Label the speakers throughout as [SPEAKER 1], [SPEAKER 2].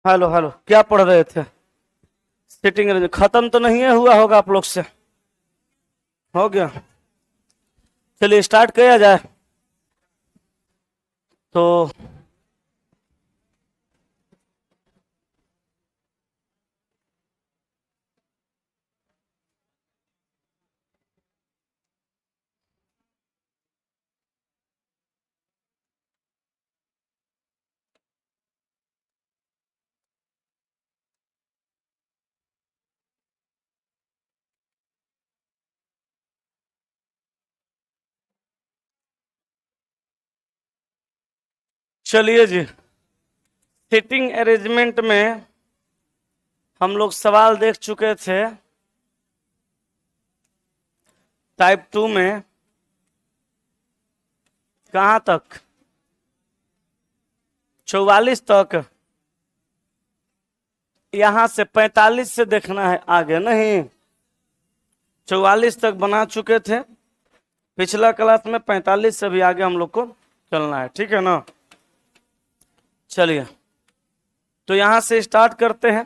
[SPEAKER 1] Hello hello, क्या पढ़ रहे थे? सिटिंग अरेंज खत्म तो नहीं है हुआ होगा आप लोग से? हो गया? चलिए स्टार्ट किया जाए। तो चलिए जी, सिटिंग अरेंजमेंट में हम लोग सवाल देख चुके थे। टाइप 2 में कहाँ तक? 44 तक। यहां से 45 से देखना है आगे, नहीं 44 तक बना चुके थे पिछला क्लास में। 45 से भी आगे हम लोग को चलना है, ठीक है ना? चलिए, तो यहां से स्टार्ट करते हैं।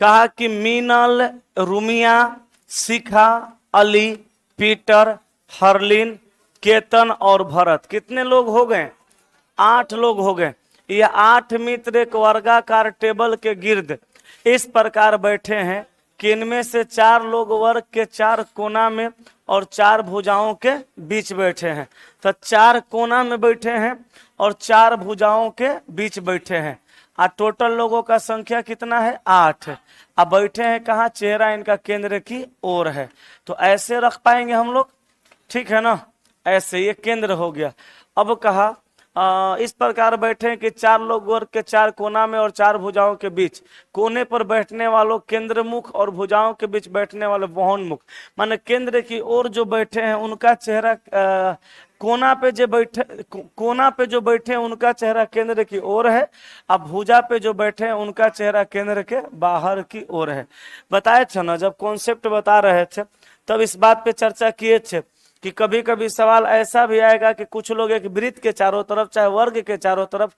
[SPEAKER 1] कहा कि मीनल, रुमिया, शिखा, अली, पीटर, हरलिन, केतन और भरत कितने लोग हो गए? 8 लोग हो गए। ये 8 मित्र एक वर्गाकार टेबल के गिर्द इस प्रकार बैठे हैं कि इनमें से 4 लोग वर्ग के 4 कोना में और 4 भुजाओं के बीच बैठे हैं। तो 4 कोना में बैठे हैं और 4 भुजाओं के बीच बैठे हैं। टोटल लोगों का संख्या कितना है? 8। अब बैठे हैं कहाँ? चेहरा इनका केंद्र की ओर है, तो ऐसे रख पाएंगे हम लोग, ठीक है ना? ऐसे ये केंद्र हो गया। अब कहा इस प्रकार बैठे हैं कि 4 लोग वर्ग के 4 कोना में और 4 भुजाओं के बीच। कोने पर बैठने वालों केंद्र मुख और भुजाओं के बीच बैठने वाले बहुमुख, माने केंद्र की ओर जो बैठे हैं उनका चेहरा कोना पे जो बैठे हैं उनका चेहरा केंद्र की ओर है। अब भुजा पे जो बैठे हैं उनका चेहरा केंद्र के बाहर की ओर है। बताए थे ना, जब कॉन्सेप्ट बता रहे थे तब इस बात पे चर्चा किए थे कि कभी कभी सवाल ऐसा भी आएगा कि कुछ लोग एक वृत्त के चारों तरफ, चाहे वर्ग के चारों तरफ,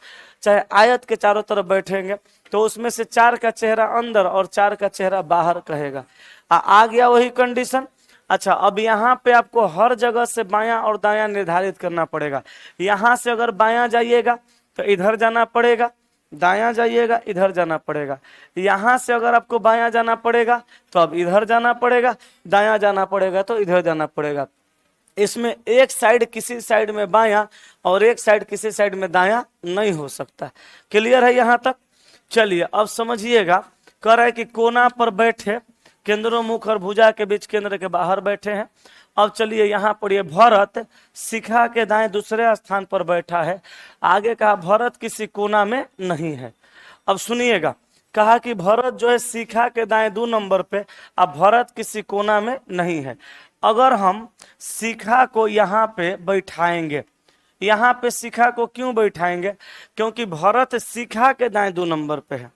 [SPEAKER 1] चाहे आयत के चारों तरफ बैठेंगे, तो उसमें से 4 का चेहरा अंदर और 4 का चेहरा बाहर कहेगा। आ गया वही कंडीशन। अच्छा, अब यहाँ पे आपको हर जगह से बायां और दायां निर्धारित करना पड़ेगा। यहां से अगर बायां जाइएगा तो इधर जाना पड़ेगा, दायां जाइएगा इधर जाना पड़ेगा। यहां से अगर आपको बायां जाना पड़ेगा तो अब इधर जाना पड़ेगा, दायां जाना पड़ेगा तो इधर जाना पड़ेगा। इसमें एक साइड किसी साइड में बायां और एक साइड किसी साइड में दायां नहीं हो सकता। क्लियर है यहां तक? चलिए अब समझिएगा। कह रहा है कि कोना पर बैठे, केंद्रों मुख और भुजा के बीच केंद्र के बाहर बैठे हैं। अब चलिए यहां पर ये भरत शिखा के दाएं दूसरे स्थान पर बैठा है। आगे कहा भरत किसी कोना में नहीं है। अब सुनिएगा, कहा कि भरत जो है शिखा के दाएं 2 नंबर पे, अब भरत किसी कोना में नहीं है। अगर हम शिखा को यहाँ पे बैठाएंगे, यहाँ पे शिखा को क्यों बैठाएंगे? क्योंकि भरत शिखा के दाएं 2 नंबर पे है।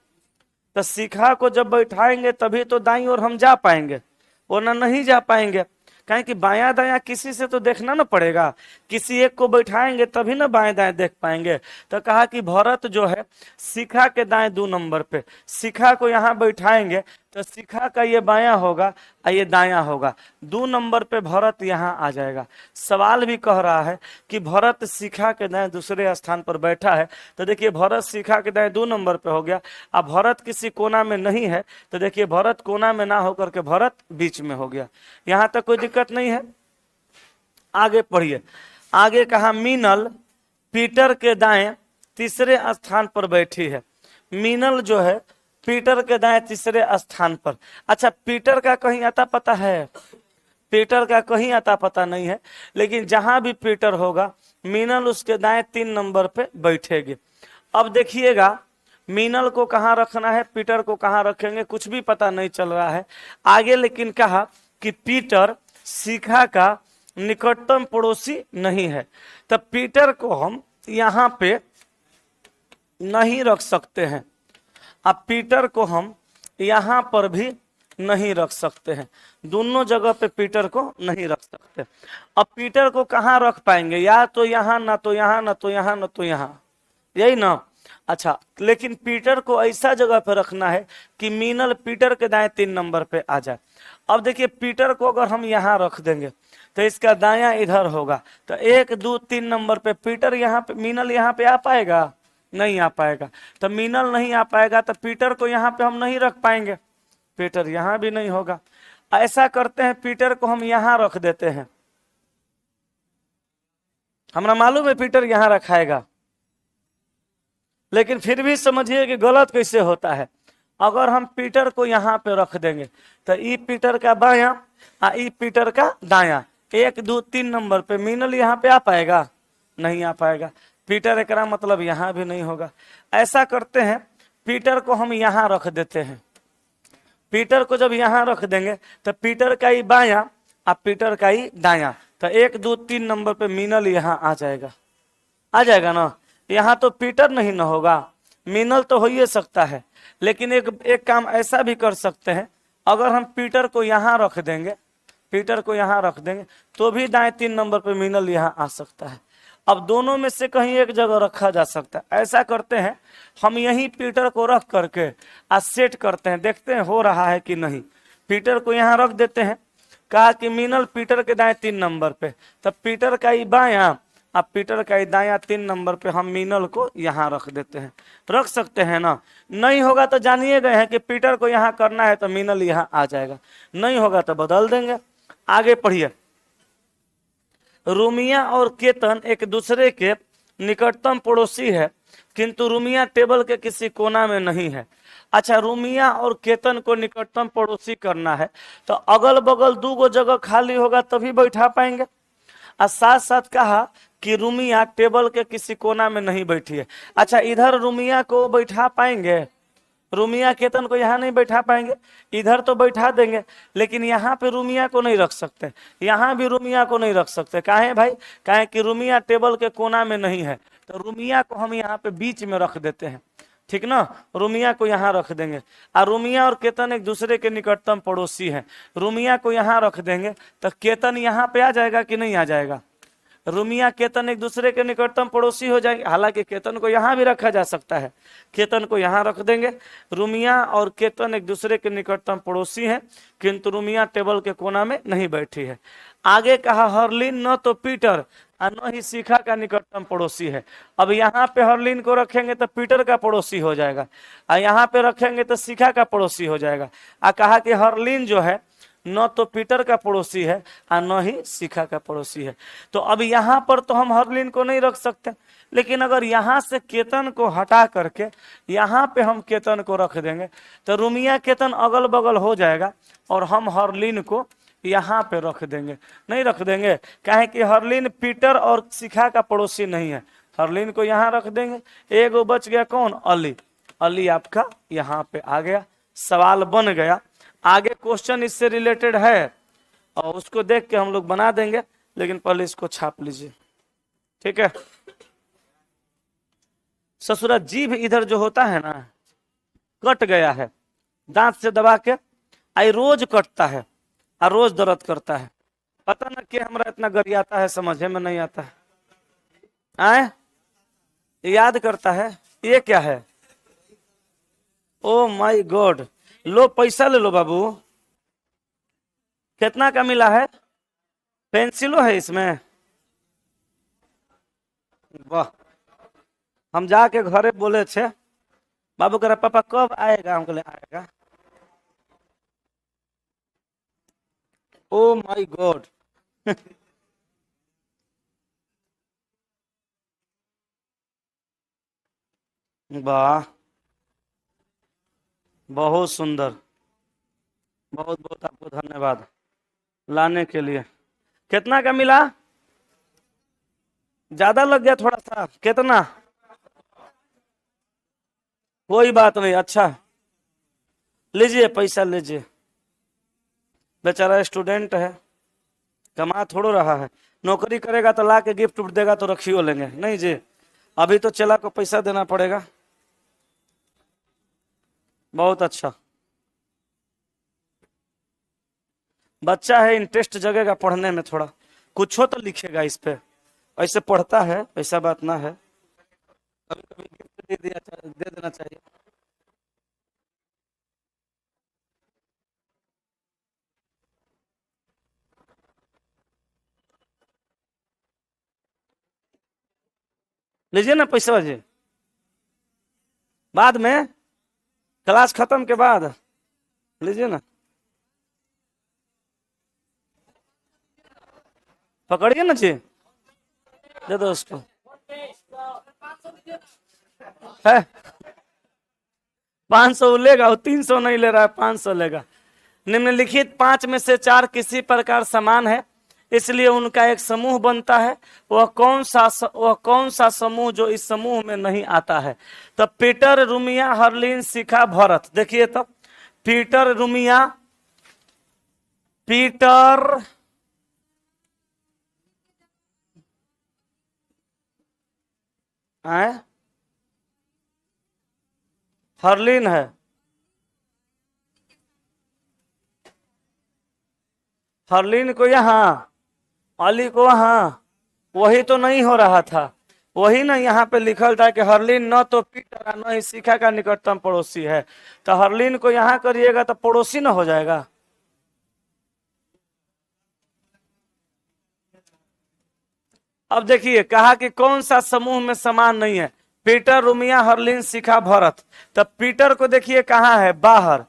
[SPEAKER 1] तो शिखा को जब बैठाएंगे तभी तो दाईं ओर हम जा पाएंगे, वरना नहीं जा पाएंगे। कहें कि बायां दायां किसी से तो देखना ना पड़ेगा, किसी एक को बैठाएंगे तभी ना बाएं दाएं देख पाएंगे। तो कहा कि भरत जो है शिखा के दाएं 2 नंबर पे, शिखा को यहाँ बैठाएंगे तो शिखा का ये बायां होगा और ये दायां होगा। 2 नंबर पे भरत यहाँ आ जाएगा। सवाल भी कह रहा है कि भरत शिखा के दाएं दूसरे स्थान पर बैठा है, तो देखिए भरत शिखा के दाएं 2 नंबर पे हो गया। अब भरत किसी कोना में नहीं है, तो देखिए भरत कोना में ना होकर के भरत बीच में हो गया। यहां तक कोई दिक्कत नहीं है? आगे पढ़िए। आगे कहा मीनल पीटर के दाएं तीसरे स्थान पर बैठी है। मीनल जो है पीटर के दाएं तीसरे स्थान पर। अच्छा, पीटर का कहीं आता पता है? पीटर का कहीं आता पता नहीं है, लेकिन जहां भी पीटर होगा मीनल उसके दाएं 3 नंबर पे बैठेगी। अब देखिएगा मीनल को कहां रखना है, पीटर को कहां रखेंगे, कुछ भी पता नहीं चल रहा है आगे। लेकिन कहा कि पीटर शिखा का निकटतम पड़ोसी नहीं है, तब पीटर को हम यहां पे नहीं रख सकते हैं। अब पीटर को हम यहां पर भी नहीं रख सकते हैं, दोनों जगह पे पीटर को नहीं रख सकते। अब पीटर को कहां रख पाएंगे? या तो यहां, ना तो यहां, ना तो यहां, ना तो यहां, यही ना। अच्छा, लेकिन पीटर को ऐसा जगह पे रखना है कि मीनल पीटर के दाएं 3 नंबर पे आ जाए। अब देखिए पीटर को अगर हम यहाँ रख देंगे तो इसका दायां इधर होगा, तो 1 2 3 नंबर पे पीटर यहाँ पे, मीनल यहाँ पे आ पाएगा? नहीं आ पाएगा। तो मीनल नहीं आ पाएगा तो पीटर को यहाँ पे हम नहीं रख पाएंगे, पीटर यहाँ भी नहीं होगा। ऐसा करते हैं, पीटर को हम यहाँ रख देते हैं। हमारा मालूम है पीटर यहाँ रखाएगा, लेकिन फिर भी समझिए कि गलत कैसे होता है। अगर हम पीटर को यहाँ पे रख देंगे तो ई पीटर का बायां और ई पीटर का दायां, 1 2 3 नंबर पे मीनल यहाँ पे आ पाएगा? नहीं आ पाएगा। पीटर एक मतलब यहाँ भी नहीं होगा। ऐसा करते हैं, पीटर को हम यहाँ रख देते हैं। पीटर को जब यहाँ रख देंगे तो पीटर का ही बायां और पीटर का ही दायां, तो 1 2 3 नंबर पे मीनल यहाँ आ जाएगा। आ जाएगा ना? यहाँ तो पीटर नहीं ना होगा, मीनल तो हो ही सकता है। लेकिन एक काम ऐसा भी कर सकते हैं, अगर हम पीटर को यहाँ रख देंगे, पीटर को यहाँ रख देंगे तो भी दाएं 3 नंबर पे मीनल यहाँ आ सकता है। अब दोनों में से कहीं एक जगह रखा जा सकता है। ऐसा करते हैं, हम यही पीटर को रख करके सेट करते हैं, देखते हैं हो रहा है कि नहीं। पीटर को यहाँ रख देते हैं, कहा कि मीनल पीटर के दाएं 3 नंबर पे, तब पीटर का ही बायां अब पीटर का ही दायां 3 नंबर पे हम मीनल को यहाँ रख देते हैं। रख सकते हैं ना? नहीं होगा तो जानिए गए हैं कि पीटर को यहाँ करना है तो मीनल यहाँ आ जाएगा, नहीं होगा तो बदल देंगे। आगे पढ़िए। रूमिया और केतन एक दूसरे के निकटतम पड़ोसी है, किंतु रूमिया टेबल के किसी कोना में नहीं है। अच्छा, रूमिया और केतन को निकटतम पड़ोसी करना है तो अगल बगल 2 गो जगह खाली होगा तभी बैठा पाएंगे। और साथ साथ कहा कि रूमिया टेबल के किसी कोना में नहीं बैठी है। अच्छा, इधर रूमिया को बैठा पाएंगे, रूमिया केतन को यहाँ नहीं बैठा पाएंगे, इधर तो बैठा देंगे, लेकिन यहाँ पे रूमिया को नहीं रख सकते, यहाँ भी रूमिया को नहीं रख सकते। काहे भाई? काहे कि रूमिया टेबल के कोना में नहीं है, तो रूमिया को हम यहाँ पे बीच में रख देते हैं, ठीक ना? रूमिया को यहाँ रख देंगे। और रूमिया और केतन एक दूसरे के निकटतम पड़ोसी हैं, रूमिया को यहाँ रख देंगे तो केतन यहाँ पे आ जाएगा कि नहीं आ जाएगा? रूमिया केतन एक दूसरे के निकटतम पड़ोसी हो जाएंगे। हालांकि केतन को यहाँ भी रखा जा सकता है, केतन को यहाँ रख देंगे। रूमिया और केतन एक दूसरे के निकटतम पड़ोसी हैं, किंतु रूमिया टेबल के कोना में नहीं बैठी है। आगे कहा हरलीन न तो पीटर और न ही शिखा का निकटतम पड़ोसी है। अब यहाँ पे हरलीन को रखेंगे तो पीटर का पड़ोसी हो जाएगा, और यहाँ पे रखेंगे तो शिखा का पड़ोसी हो जाएगा। कहा कि हरलीन जो है न तो पीटर का पड़ोसी है और न ही शिखा का पड़ोसी है। तो अब यहाँ पर तो हम हरलीन को नहीं रख सकते, लेकिन अगर यहाँ से केतन को हटा करके यहाँ पे हम केतन को रख देंगे तो रूमिया केतन अगल बगल हो जाएगा और हम हरलीन को यहाँ पे रख देंगे। नहीं रख देंगे, काहे कि हरलीन पीटर और शिखा का पड़ोसी नहीं है। हरलीन को यहाँ रख देंगे, एगो बच गया कौन? अली। अली आपका यहाँ पे आ गया, सवाल बन गया। आगे क्वेश्चन इससे रिलेटेड है और उसको देख के हम लोग बना देंगे, लेकिन पहले इसको छाप लीजिए, ठीक है? ससुरा जीभ इधर जो होता है ना, कट गया है, दांत से दबा के आई रोज कटता है और रोज दर्द करता है। पता ना कि हमारा इतना गरियाता है, समझे में नहीं आता है। आए याद करता है, ये क्या है? ओ माय गॉड, लो पैसा ले लो बाबू। कितना का मिला है? पेंसिलो है इसमें? वाह, हम जाके घरे बोले थे, बाबू कह रहा पापा कब आएगा? हम कहले आएगा। ओ माय गॉड वाह, बहुत सुंदर, बहुत बहुत आपको धन्यवाद लाने के लिए। कितना का मिला? ज्यादा लग गया थोड़ा सा? कितना? कोई बात नहीं, अच्छा लीजिए पैसा लीजिए। बेचारा स्टूडेंट है, कमा थोड़ो रहा है। नौकरी करेगा तो ला के गिफ्ट देगा तो रखियो लेंगे। नहीं जी, अभी तो चला को पैसा देना पड़ेगा। बहुत अच्छा, बच्चा है, इंटरेस्ट जगेगा पढ़ने में, थोड़ा कुछ हो तो लिखेगा इस पे। ऐसे पढ़ता है, ऐसा बात ना है। कभी कभी गिफ्ट दे देना चाहिए। लीजिए ना पैसा जी, बाद में क्लास खत्म के बाद लीजिए ना, पकड़िए ना जी, दे दो उसको। है 500 लेगा, वो 300 नहीं ले रहा है, 500 लेगा। निम्नलिखित 5 में से 4 किसी प्रकार समान है, इसलिए उनका एक समूह बनता है। वह कौन सा समूह जो इस समूह में नहीं आता है? तो पीटर, रुमिया, हर्लिन, शिखा, भरत। देखिए तो पीटर, रुमिया, पीटर, हर्लिन है, हर्लिन को यहाँ, अली को वहां, वही तो नहीं हो रहा था। वही ना यहाँ पे लिखल था कि हर्लिन न तो पीटर न ही शिखा का निकटतम पड़ोसी है। तो हर्लिन को यहाँ करिएगा तो पड़ोसी ना हो जाएगा। अब देखिए कहा कि कौन सा समूह में समान नहीं है? पीटर, रुमिया, हर्लिन, शिखा, भरत। तब पीटर को देखिए कहाँ है, बाहर।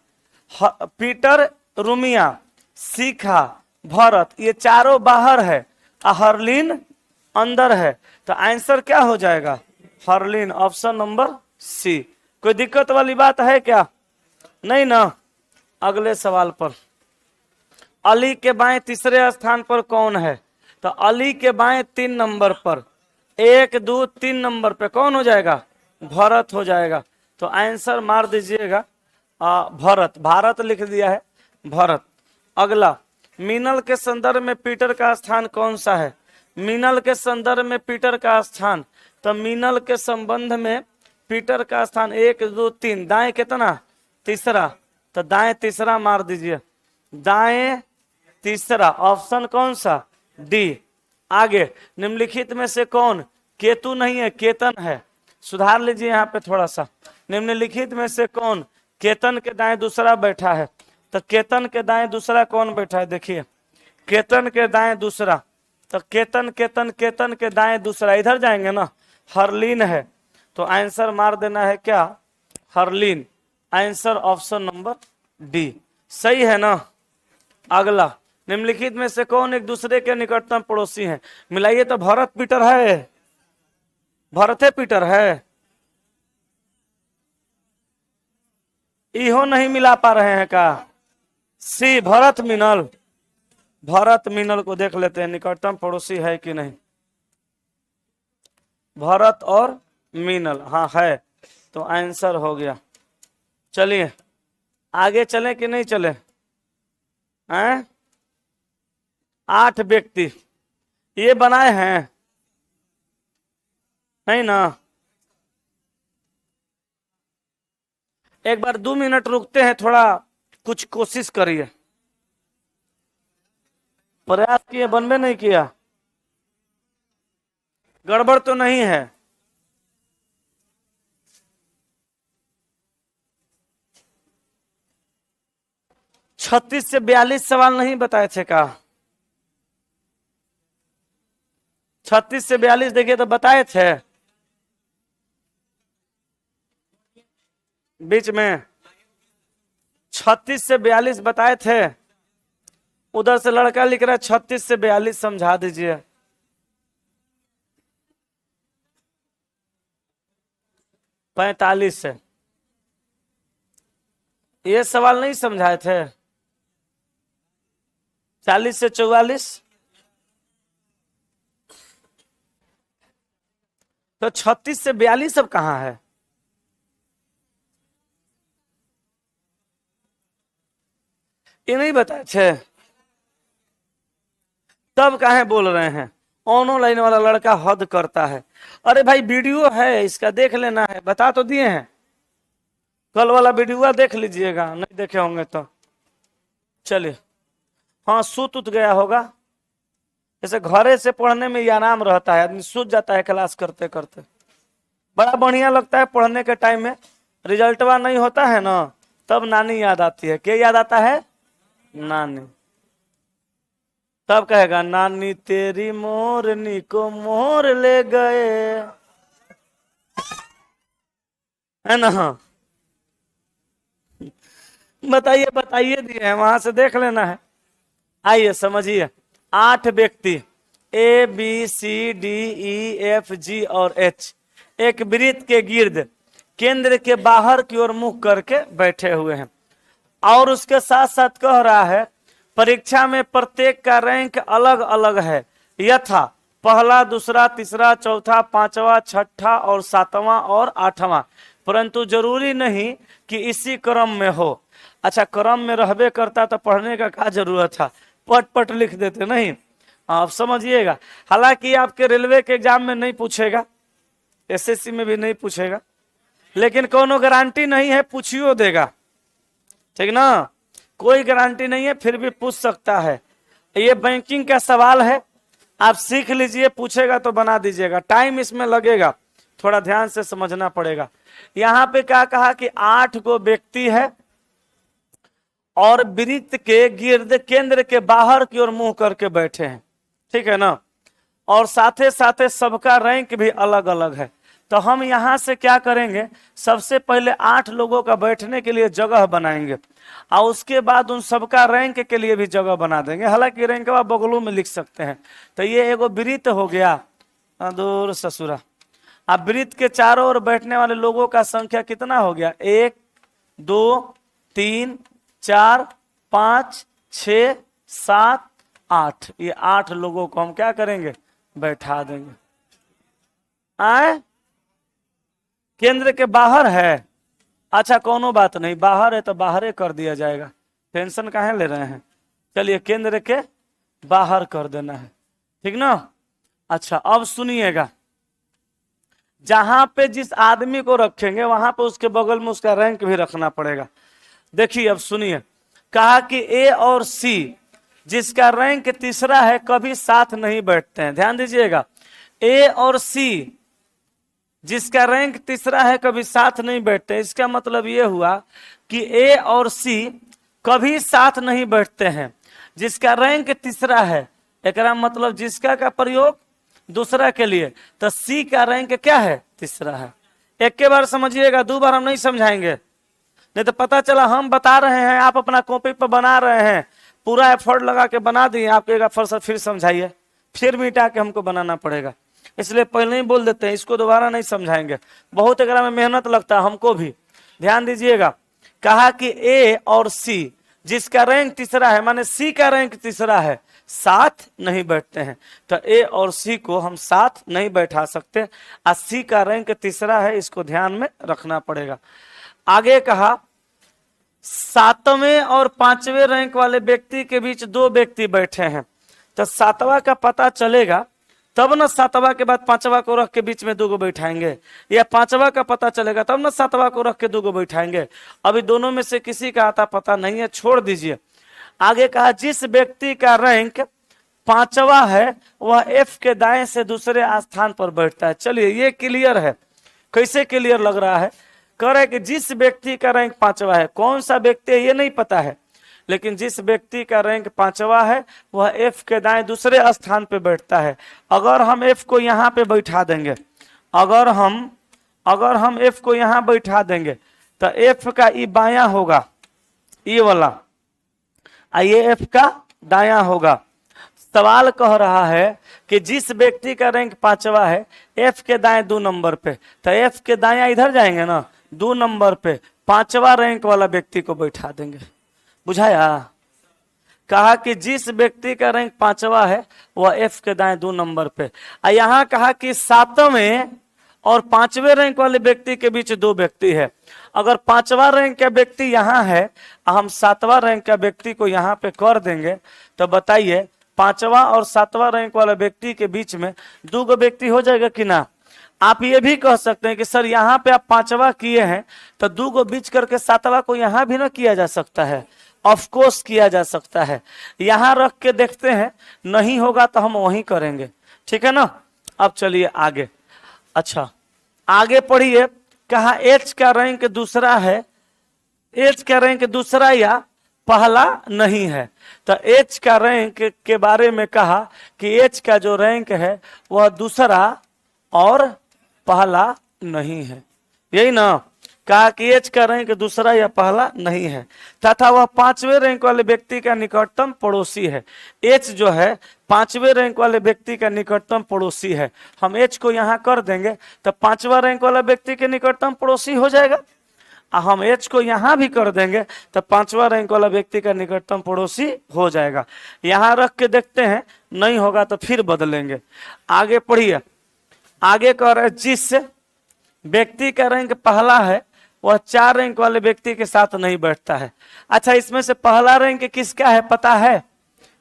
[SPEAKER 1] पीटर, रुमिया, शिखा, भरत ये चारों बाहर है, हर्लिन अंदर है। तो आंसर क्या हो जाएगा? हर्लिन, ऑप्शन नंबर सी। कोई दिक्कत वाली बात है क्या? नहीं ना। अगले सवाल पर, अली के बाएं तीसरे स्थान पर कौन है? तो अली के बाएं 3 नंबर पर, 1 2 3 नंबर पे कौन हो जाएगा? भरत हो जाएगा। तो आंसर मार दीजिएगा भरत। भारत लिख दिया है, भरत। अगला, मीनल के संदर्भ में पीटर का स्थान कौन सा है? मीनल के संदर्भ में पीटर का स्थान, तो मीनल के संबंध में पीटर का स्थान 1 2 3, दाएं कितना? तीसरा। तो दाएं तीसरा मार दीजिए, दाएं तीसरा, ऑप्शन कौन सा? डी। आगे, निम्नलिखित में से कौन? केतु नहीं है, केतन है। सुधार लीजिए यहाँ पे थोड़ा सा। निम्नलिखित में से कौन केतन के दाएं दूसरा बैठा है? तो केतन के दाएं दूसरा कौन बैठा है? देखिए केतन के दाएं दूसरा, तो केतन केतन केतन के दाएं दूसरा, इधर जाएंगे ना, हर्लिन है। तो आंसर मार देना है क्या? हर्लिन। आंसर ऑप्शन नंबर डी सही है ना। अगला, निम्नलिखित में से कौन एक दूसरे के निकटतम पड़ोसी हैं? मिलाइए तो भरत पीटर है, भरत है पीटर है, इहो नहीं मिला पा रहे हैं का? सी, भरत मीनल। भरत मीनल को देख लेते हैं निकटतम पड़ोसी है कि नहीं। भरत और मीनल, हाँ है, तो आंसर हो गया। चलिए आगे चलें कि नहीं चले? 8 व्यक्ति ये बनाए हैं, नहीं ना? एक बार 2 मिनट रुकते हैं, थोड़ा कुछ कोशिश करिए। प्रयास किए, बनबे नहीं किया? गड़बड़ तो नहीं है? 36 से 42 सवाल नहीं बताए थे का? 36 से 42 देखिए तो बताए थे बीच में। 36 से 42 बताए थे। उधर से लड़का लिख रहा है 36 से 42, समझा दीजिए। पैंतालीस से ये सवाल नहीं समझाए थे। 40 से 44, तो 36 से 42 अब कहाँ है? ये नहीं बताए थे, तब काहे बोल रहे हैं? ऑनलाइन वाला लड़का हद करता है। अरे भाई वीडियो है इसका, देख लेना है, बता तो दिए हैं। कल वाला वीडियो देख लीजिएगा, नहीं देखे होंगे तो। चलिए, हाँ सूत उत गया होगा। जैसे घरे से पढ़ने में ये आराम रहता है, आदमी सूत जाता है क्लास करते करते। बड़ा बढ़िया लगता है पढ़ने के टाइम में, रिजल्टवा नहीं होता है ना, तब नानी याद आती है। क्या याद आता है? नानी। तब कहेगा नानी तेरी मोरनी को मोर ले गए, है ना। बताइए बताइए दिए हैं, वहां से देख लेना है। आइए समझिए, 8 व्यक्ति A B C D E F G और एच एक वृत्त के गिर्द केंद्र के बाहर की ओर मुख करके बैठे हुए हैं, और उसके साथ साथ कह रहा है परीक्षा में प्रत्येक का रैंक अलग अलग है, यथा पहला, दूसरा, तीसरा, चौथा, पांचवा, छठा और सातवां और आठवां, परंतु जरूरी नहीं कि इसी क्रम में हो। अच्छा, क्रम में रहबे करता तो पढ़ने का क्या जरूरत था, पट पट लिख देते। नहीं, आप समझिएगा। हालांकि आपके रेलवे के एग्जाम में नहीं पूछेगा, एसएससी में भी नहीं पूछेगा, लेकिन कोनो गारंटी नहीं है, पूछियो देगा, ठीक ना। कोई गारंटी नहीं है, फिर भी पूछ सकता है। ये बैंकिंग का सवाल है, आप सीख लीजिए, पूछेगा तो बना दीजिएगा, टाइम इसमें लगेगा, थोड़ा ध्यान से समझना पड़ेगा। यहाँ पे क्या कहा कि 8 गो व्यक्ति है और वृत्त के गिर्द केंद्र के बाहर की ओर मुंह करके बैठे हैं, ठीक है ना, और साथे साथे सबका रैंक भी अलग अलग है। तो हम यहां से क्या करेंगे, सबसे पहले 8 लोगों का बैठने के लिए जगह बनाएंगे और उसके बाद उन सबका रैंक के लिए भी जगह बना देंगे। हालांकि रैंकवा बगलों में लिख सकते हैं। तो ये एगो वृत्त हो गया, दूर ससुरा। अब वृत्त के चारों ओर बैठने वाले लोगों का संख्या कितना हो गया, 1 2 3 4 5 6 7 8। ये 8 लोगों को हम क्या करेंगे, बैठा देंगे। आए, केंद्र के बाहर है, अच्छा कोनो बात नहीं, बाहर है तो बाहर कर दिया जाएगा, टेंशन काहे ले रहे हैं। चलिए केंद्र के बाहर कर देना है, ठीक ना। अच्छा अब सुनिएगा, जहां पे जिस आदमी को रखेंगे वहां पे उसके बगल में उसका रैंक भी रखना पड़ेगा। देखिए अब सुनिए, कहा कि ए और सी जिसका रैंक तीसरा है कभी साथ नहीं बैठते हैं। ध्यान दीजिएगा, ए और सी जिसका रैंक तीसरा है कभी साथ नहीं बैठते। इसका मतलब ये हुआ कि ए और सी कभी साथ नहीं बैठते हैं, जिसका रैंक तीसरा है। एकरा मतलब जिसका का प्रयोग दूसरा के लिए, तो सी का रैंक क्या है, तीसरा है। एक के बार समझिएगा, 2 बार हम नहीं समझाएंगे, नहीं तो पता चला हम बता रहे हैं, आप अपना कॉपी पर बना रहे हैं, पूरा एफर्ट लगा के बना दिए, आपके फिर समझाइए, फिर मिटा के हमको बनाना पड़ेगा। इसलिए पहले ही बोल देते हैं, इसको दोबारा नहीं समझाएंगे, बहुत एकरा में मेहनत लगता है हमको भी। ध्यान दीजिएगा, कहा कि ए और सी जिसका रैंक तीसरा है, माने सी का रैंक तीसरा है, साथ नहीं बैठते हैं। तो ए और सी को हम साथ नहीं बैठा सकते, और सी का रैंक तीसरा है, इसको ध्यान में रखना पड़ेगा। आगे कहा 7वें और 5वें रैंक वाले व्यक्ति के बीच 2 व्यक्ति बैठे हैं, तो 7वां का पता चलेगा तब ना 7वां के बाद 5वां को रख के बीच में 2 गो बैठाएंगे, या 5वां का पता चलेगा तब ना 7वां को रख के 2 गो बैठाएंगे। अभी दोनों में से किसी का आता पता नहीं है, छोड़ दीजिए। आगे कहा जिस व्यक्ति का रैंक 5वां है वह एफ के दाएं से दूसरे स्थान पर बैठता है। चलिए ये क्लियर है। कैसे क्लियर लग रहा है, कह रहे कि जिस व्यक्ति का रैंक 5वां है, कौन सा व्यक्ति है ये नहीं पता है, लेकिन जिस व्यक्ति का रैंक 5वां है वह एफ के दाएं दूसरे स्थान पे बैठता है। अगर हम एफ को यहाँ पे बैठा देंगे, अगर हम एफ को यहाँ बैठा देंगे तो एफ का ई बायां होगा, ई वाला, ये एफ का दायां होगा। सवाल कह रहा है कि जिस व्यक्ति का रैंक 5वां है, एफ के दाएं 2 नंबर पे, तो एफ के दायां इधर जाएंगे ना, 2 नंबर पे 5वां रैंक वाला व्यक्ति को बैठा देंगे। बुझाया? कहा कि जिस व्यक्ति का रैंक 5वां है वह एफ के दाएं 2 नंबर पे। यहाँ कहा कि 7वें और 5वें रैंक वाले व्यक्ति के बीच 2 व्यक्ति है। अगर 5वां रैंक का व्यक्ति यहाँ है, हम 7वां रैंक का व्यक्ति को यहाँ पे कर देंगे, तो बताइए 5वां और 7वां रैंक वाला व्यक्ति के बीच में 2 गो व्यक्ति हो जाएगा कि ना। आप ये भी कह सकते हैं कि सर यहाँ पे आप 5वां किए हैं तो 2 गो बीच करके 7वां को यहाँ भी ना किया जा सकता है। ऑफ कोर्स किया जा सकता है, यहाँ रख के देखते हैं, नहीं होगा तो हम वहीं करेंगे, ठीक है ना। अब चलिए आगे। अच्छा आगे पढ़िए, कहा एच का रैंक दूसरा है, एच का रैंक दूसरा या पहला नहीं है। तो एच का रैंक के बारे में कहा कि एच का जो रैंक है वह दूसरा और पहला नहीं है, यही ना, कहा कि एच का रैंक दूसरा या पहला नहीं है तथा वह पांचवें रैंक वाले व्यक्ति का निकटतम पड़ोसी है। एच जो है पांचवें रैंक वाले व्यक्ति का निकटतम पड़ोसी है। हम एच को यहां कर देंगे तो पांचवा रैंक वाला व्यक्ति के निकटतम पड़ोसी हो जाएगा। हम एच को यहां भी कर देंगे तो पांचवा रैंक वाला व्यक्ति का निकटतम पड़ोसी हो जाएगा। यहां रख के देखते हैं, नहीं होगा तो फिर बदलेंगे। आगे पढ़िए, आगे कह रहे जिस व्यक्ति का रैंक पहला है वह 4 रैंक वाले व्यक्ति के साथ नहीं बैठता है। अच्छा, इसमें से पहला रैंक किसका है पता है?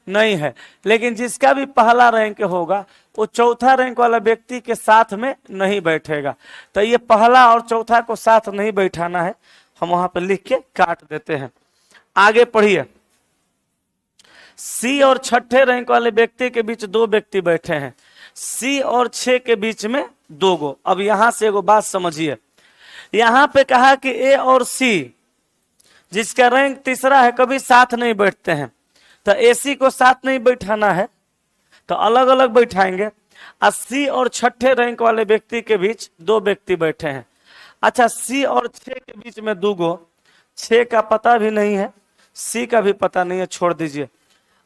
[SPEAKER 1] नहीं है, लेकिन जिसका भी पहला रैंक होगा वो चौथा रैंक वाला व्यक्ति के साथ में नहीं बैठेगा। तो ये पहला और चौथा को साथ नहीं बैठाना है, हम वहां पे लिख के काट देते हैं। आगे पढ़िए, सी और छठे रैंक वाले व्यक्ति के बीच 2 व्यक्ति बैठे हैं, सी और 6 के बीच में 2 गो। अब यहां से एगो बात समझिए, यहां पे कहा कि ए और सी जिसका रैंक तीसरा है कभी साथ नहीं बैठते हैं, तो एसी को साथ नहीं बैठाना है तो अलग अलग बैठाएंगे। सी और छठे रैंक वाले व्यक्ति के बीच 2 व्यक्ति बैठे हैं। अच्छा, सी और 6 के बीच में 2 गो, 6 का पता भी नहीं है, सी का भी पता नहीं है, छोड़ दीजिए।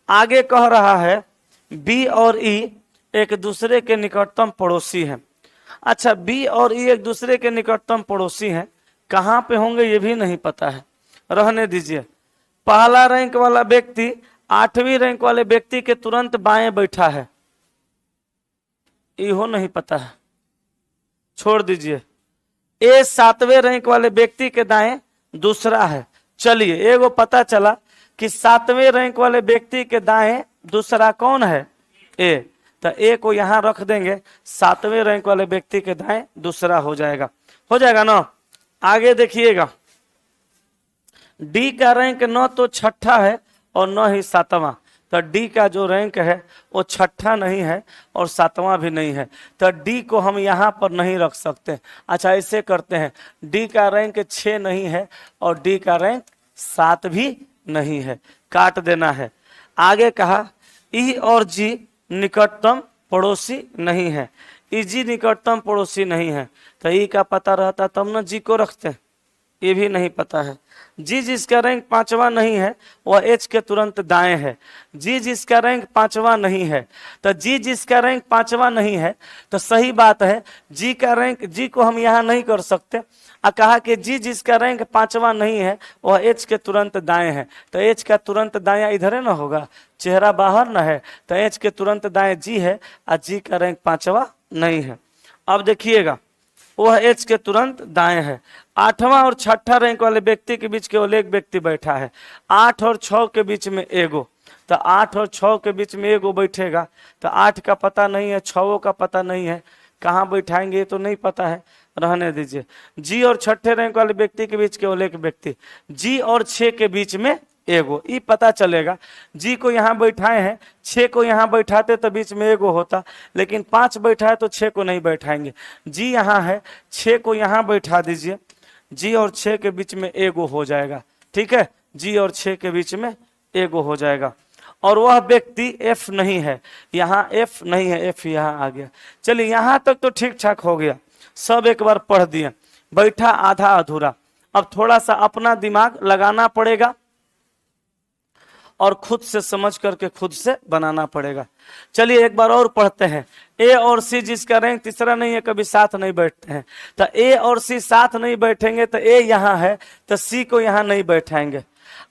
[SPEAKER 1] आगे कह रहा है बी और ई एक दूसरे के निकटतम पड़ोसी हैं। अच्छा, बी और ई एक दूसरे के निकटतम पड़ोसी हैं, कहां पे होंगे ये भी नहीं पता है, रहने दीजिए। पहला रैंक वाला व्यक्ति 8वीं रैंक वाले व्यक्ति के तुरंत बाएं बैठा है, इहो नहीं पता है, छोड़ दीजिए। ए 7वें रैंक वाले व्यक्ति के दाएं दूसरा है। चलिए, एगो पता चला कि 7वें रैंक वाले व्यक्ति के दाएं दूसरा कौन है? ए। तो ए को यहां रख देंगे, 7वें रैंक वाले व्यक्ति के दाएं दूसरा हो जाएगा ना। आगे देखिएगा, डी का रैंक न तो छठा है और न ही 7वां, तो डी का जो रैंक है वो छठा नहीं है और 7वां भी नहीं है, तो डी को हम यहाँ पर नहीं रख सकते। अच्छा, ऐसे करते हैं, डी का रैंक 6 नहीं है और डी का रैंक 7 भी नहीं है, काट देना है। आगे कहा ई और जी निकटतम पड़ोसी नहीं है, ई जी निकटतम पड़ोसी नहीं है, तो ई का पता रहता तब ना जी को रखते, ये भी नहीं पता है। जी जिसका रैंक 5वां नहीं है वह एच के तुरंत दाएं है। जी जिसका रैंक 5वां नहीं है, तो जी जिसका रैंक 5वां नहीं है तो सही बात है, जी का रैंक, जी को हम यहाँ नहीं कर सकते। कहा कि जी जिसका रैंक 5वां नहीं है वह एच के तुरंत दाएं है, तो एच का तुरंत दाया इधर है ना होगा, चेहरा बाहर ना है, तो एच के तुरंत दाएं जी है और जी का रैंक 5वां नहीं है। अब देखिएगा, वह एच के तुरंत दाएं है। 8वां और 6ठा रैंक वाले व्यक्ति के बीच केवल एक व्यक्ति बैठा है, 8 और 6 के बीच में एगो, तो 8 और 6 के बीच में एगो बैठेगा, तो 8 का पता नहीं है, 6 का पता नहीं है, कहाँ बैठाएंगे ये तो नहीं पता है, रहने दीजिए। जी और 6ठे रैंक वाले व्यक्ति के बीच केवल एक व्यक्ति, जी और 6 के बीच में एगो, ये पता चलेगा। जी को यहाँ बैठाए हैं, 6 को यहाँ बैठाते तो बीच में एगो होता, लेकिन 5 बैठाए तो 6 को नहीं बैठाएंगे। जी यहाँ है, 6 को यहाँ बैठा दीजिए, जी और 6 के बीच में एगो हो जाएगा, ठीक है, जी और 6 के बीच में एगो हो जाएगा। और वह व्यक्ति एफ नहीं है, यहाँ एफ नहीं है, एफ यहाँ आ गया। चलिए, यहाँ तक तो ठीक ठाक हो गया, सब एक बार पढ़ दिए, बैठा आधा अधूरा। अब थोड़ा सा अपना दिमाग लगाना पड़ेगा और खुद से समझ करके खुद से बनाना पड़ेगा। चलिए एक बार और पढ़ते हैं। ए और सी जिसका रैंक तीसरा नहीं है कभी साथ नहीं बैठते हैं, तो ए और सी साथ नहीं बैठेंगे, तो ए यहाँ है तो सी को यहाँ नहीं बैठाएंगे।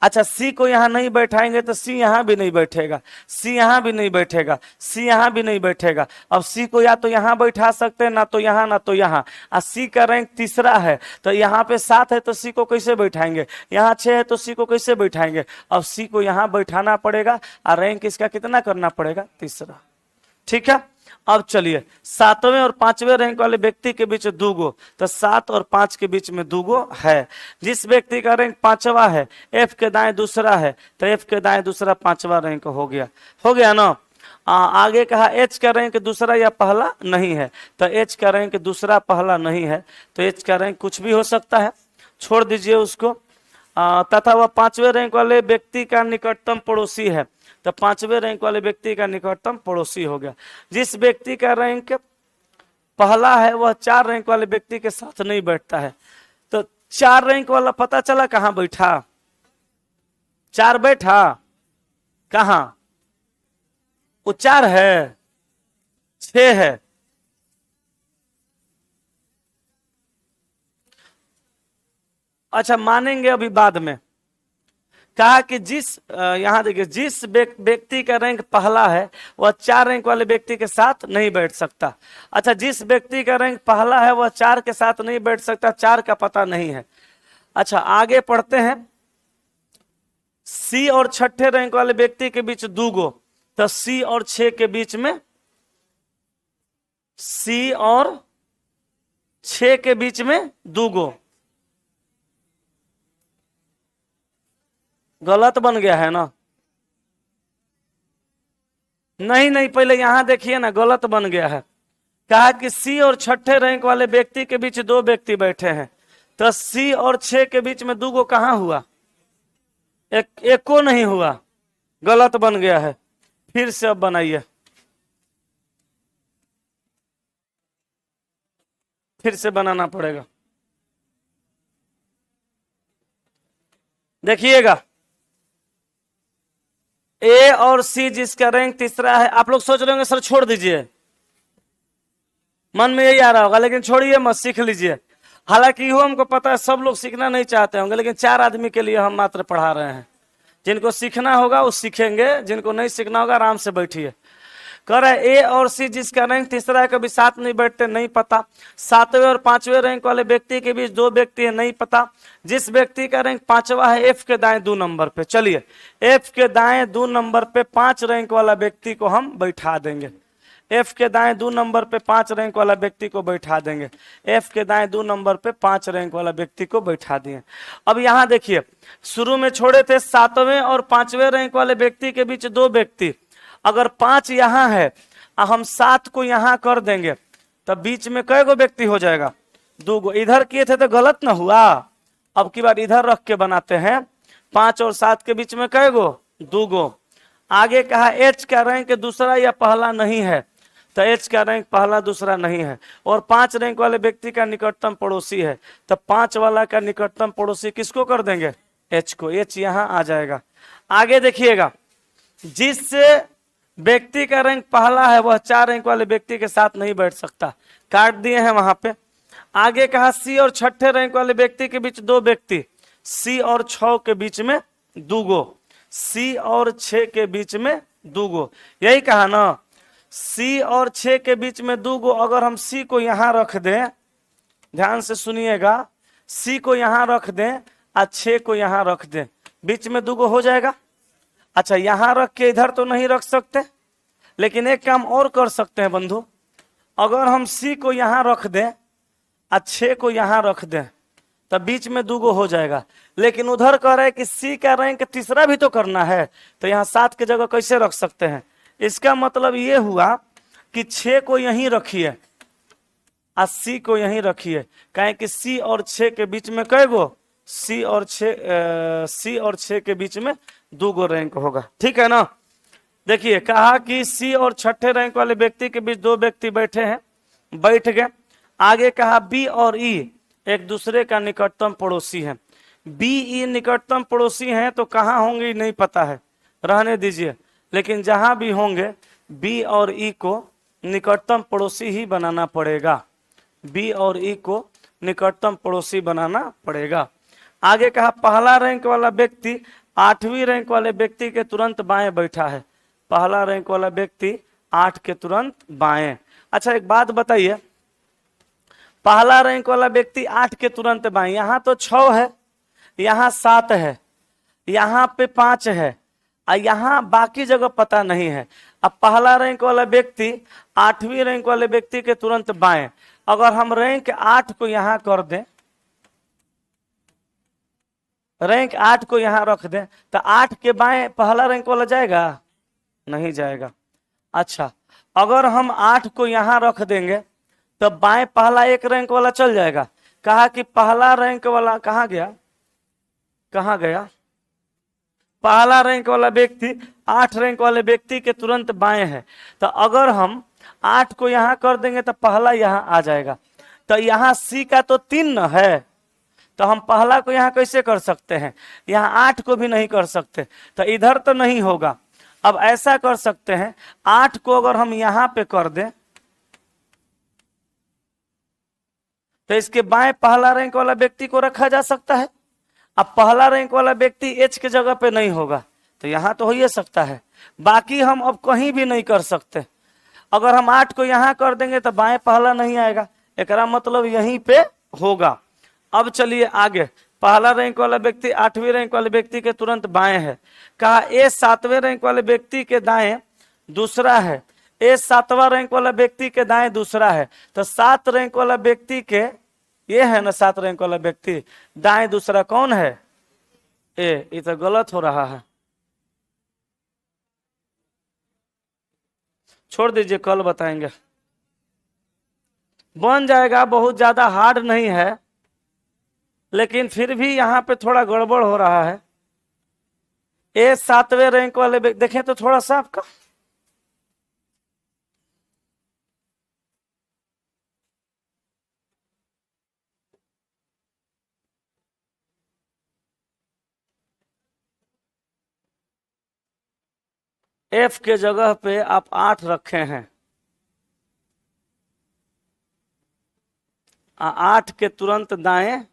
[SPEAKER 1] अच्छा, सी को यहाँ नहीं बैठाएंगे तो सी यहाँ भी नहीं बैठेगा, सी यहाँ भी नहीं बैठेगा, सी यहाँ भी नहीं बैठेगा। अब सी को या तो यहाँ बैठा सकते हैं, ना तो यहाँ ना तो यहाँ। और सी का रैंक तीसरा है, तो यहाँ पे 7 है तो सी को कैसे बैठाएंगे, यहाँ 6 है तो सी को कैसे बैठाएंगे। अब सी को यहाँ बैठाना पड़ेगा और रैंक इसका कितना करना पड़ेगा, तीसरा, ठीक है। अब चलिए, 7वें और 5वें रैंक वाले व्यक्ति के बीच 2 गो, तो 7 और 5 के बीच में 2 गो है। जिस व्यक्ति का रैंक 5वां है, एफ के दाएं दूसरा है, तो एफ के दाएं दूसरा 5वां रैंक हो गया ना। आगे कहा एच का रैंक दूसरा या पहला नहीं है, तो एच का रैंक दूसरा पहला नहीं है, तो एच का रैंक कुछ भी हो सकता है, छोड़ दीजिए उसको। तथा वह 5वें रैंक वाले व्यक्ति का निकटतम पड़ोसी है, तो 5वें रैंक वाले व्यक्ति का निकटतम पड़ोसी हो गया। जिस व्यक्ति का रैंक पहला है वह 4 रैंक वाले व्यक्ति के साथ नहीं बैठता है, तो 4 रैंक वाला पता चला कहां बैठा, 4 बैठा कहां, वो 4 है 6 है, अच्छा मानेंगे अभी बाद में। कहा कि यहां देखिए जिस व्यक्ति का रैंक पहला है वह 4 रैंक वाले व्यक्ति के साथ नहीं बैठ सकता। अच्छा जिस व्यक्ति का रैंक पहला है वह 4 के साथ नहीं बैठ सकता, 4 का पता नहीं है। अच्छा आगे पढ़ते हैं, सी और 6ठे रैंक वाले व्यक्ति के बीच 2 गो, तो सी और 6 के बीच में, सी और 6 के बीच में 2 गो, गलत बन गया है ना, नहीं नहीं पहले यहां देखिए ना, गलत बन गया है। कहा कि सी और 6ठे रैंक वाले व्यक्ति के बीच 2 व्यक्ति बैठे हैं, तो सी और 6 के बीच में 2 गो कहां हुआ, एक को नहीं हुआ, गलत बन गया है। फिर से अब बनाइए, फिर से बनाना पड़ेगा, देखिएगा ए और सी जिसका रैंक तीसरा है, आप लोग सोच रहे होंगे सर छोड़ दीजिए, मन में यही आ रहा होगा, लेकिन छोड़िए मत, सीख लीजिए। हालांकि वो हमको पता है सब लोग सीखना नहीं चाहते होंगे, लेकिन 4 आदमी के लिए हम मात्र पढ़ा रहे हैं। जिनको सीखना होगा वो सीखेंगे, जिनको नहीं सीखना होगा आराम से बैठिए। कह रहे ए और सी जिसका रैंक तीसरा है कभी साथ नहीं बैठते, नहीं पता। 7वें और 5वें रैंक वाले व्यक्ति के बीच 2 व्यक्ति है, नहीं पता। जिस व्यक्ति का रैंक 5वां है एफ के दाएं 2 नंबर पे, चलिए एफ के दाएं 2 नंबर पे 5 रैंक वाला व्यक्ति को हम बैठा देंगे, एफ के दाएं 2 नंबर पे 5 रैंक वाला व्यक्ति को बैठा देंगे, एफ के दाएं 2 नंबर पे 5 रैंक वाला व्यक्ति को बैठा दिए। अब यहां देखिए शुरू में छोड़े थे 7वें और 5वें रैंक वाले व्यक्ति के बीच 2 व्यक्ति, अगर 5 यहां है और हम 7 को यहां कर देंगे तब बीच में कै गो व्यक्ति हो जाएगा, 2 गो। इधर किए थे तो गलत ना हुआ, अब की बार इधर रख के बनाते हैं, 5 और 7 के बीच में कै गो, 2 गो। आगे कहा एच का रैंक दूसरा या पहला नहीं है, तो एच का रैंक पहला दूसरा नहीं है, और 5 रैंक वाले व्यक्ति का निकटतम पड़ोसी है, तो 5 वाला का निकटतम पड़ोसी किसको कर देंगे, एच को, एच यहां आ जाएगा। आगे देखिएगा जिस व्यक्ति का रैंक पहला है वह 4 रैंक वाले व्यक्ति के साथ नहीं बैठ सकता, काट दिए हैं वहां पे। आगे कहा सी और 6ठे रैंक वाले व्यक्ति के बीच 2 व्यक्ति, सी और 6 के बीच में 2 गो, सी और 6 के बीच में 2 गो, यही कहा ना, सी और 6 के बीच में 2 गो। अगर हम सी को यहां रख दें, ध्यान से सुनिएगा, सी को यहां रख दें और 6 को यहां रख दें, बीच में 2 गो हो जाएगा। अच्छा यहां रख के इधर तो नहीं रख सकते, लेकिन एक काम और कर सकते हैं बंधु, अगर हम सी को यहां रख दें और 6 को यहां रख दें तब बीच में 2 गो हो जाएगा। लेकिन उधर कह रहे हैं कि सी का रैंक तीसरा भी तो करना है, तो यहाँ 7 की जगह कैसे रख सकते हैं, इसका मतलब ये हुआ कि 6 को यहीं रखिए और सी को यहीं रखिए, कहें कि सी और 6 के बीच में कै गो, सी और 6 के बीच में 2 गो रैंक होगा, ठीक है ना। देखिए कहा कि सी और 6ठे रैंक वाले व्यक्ति के बीच 2 व्यक्ति बैठे हैं, बैठ गए। आगे कहा बी और ई एक दूसरे का निकटतम पड़ोसी है, बी ई निकटतम पड़ोसी हैं, तो कहाँ होंगे नहीं पता है, रहने दीजिए, लेकिन जहां भी होंगे बी और ई को निकटतम पड़ोसी ही बनाना पड़ेगा, बी और ई को निकटतम पड़ोसी बनाना पड़ेगा। आगे कहा पहला रैंक वाला व्यक्ति 8वीं रैंक वाले व्यक्ति के तुरंत बाएं बैठा है, पहला रैंक वाला व्यक्ति 8 के तुरंत बाएं। अच्छा एक बात बताइए, पहला रैंक वाला व्यक्ति 8 के तुरंत बाएं, यहां तो 6 है, यहां 7 है, यहां पे 5 है, और यहां बाकी जगह पता नहीं है। अब पहला रैंक वाला व्यक्ति 8वीं रैंक वाले व्यक्ति के तुरंत बाएं, अगर हम रैंक 8 को यहां कर दें, रैंक 8 को यहां रख दें, तो 8 के बाएं पहला रैंक वाला जाएगा, नहीं जाएगा। अच्छा, अगर हम 8 को यहाँ रख देंगे तो बाएं पहला एक रैंक वाला चल जाएगा। कहा कि पहला रैंक वाला कहाँ गया, कहाँ गया, पहला रैंक वाला व्यक्ति 8 रैंक वाले व्यक्ति के तुरंत बाएं है। तो अगर हम 8 को यहाँ कर देंगे तो पहला यहाँ आ जाएगा। तो यहाँ सी का तो 3 न है, तो हम पहला को यहाँ कैसे कर सकते हैं, यहाँ 8 को भी नहीं कर सकते, तो इधर तो नहीं होगा। अब ऐसा कर सकते हैं, 8 को अगर हम यहाँ पे कर दें तो इसके बाएं पहला रैंक वाला व्यक्ति को रखा जा सकता है। अब पहला रैंक वाला व्यक्ति एच के जगह पे नहीं होगा तो यहाँ तो हो ही सकता है, बाकी हम अब कहीं भी नहीं कर सकते। अगर हम 8 को यहाँ कर देंगे तो बाएं पहला नहीं आएगा, एकरा मतलब यहीं पे होगा। अब चलिए आगे, पहला रैंक वाला व्यक्ति 8वीं रैंक वाले व्यक्ति के तुरंत बाएं है। कहा ए 7वें रैंक वाले व्यक्ति के दाएं दूसरा है, ए 7वां रैंक वाला व्यक्ति के दाएं दूसरा है। तो 7 रैंक वाला व्यक्ति के, ये है ना 7 रैंक वाला व्यक्ति, दाएं दूसरा कौन है, ए। ये तो गलत हो रहा है, छोड़ दीजिए, कल बताएंगे। बन जाएगा, बहुत ज्यादा हार्ड नहीं है, लेकिन फिर भी यहाँ पे थोड़ा गड़बड़ हो रहा है। ए 7वें रैंक वाले देखें तो थोड़ा सा आपका एफ के जगह पे आप 8 रखे हैं, 8 के तुरंत दाएं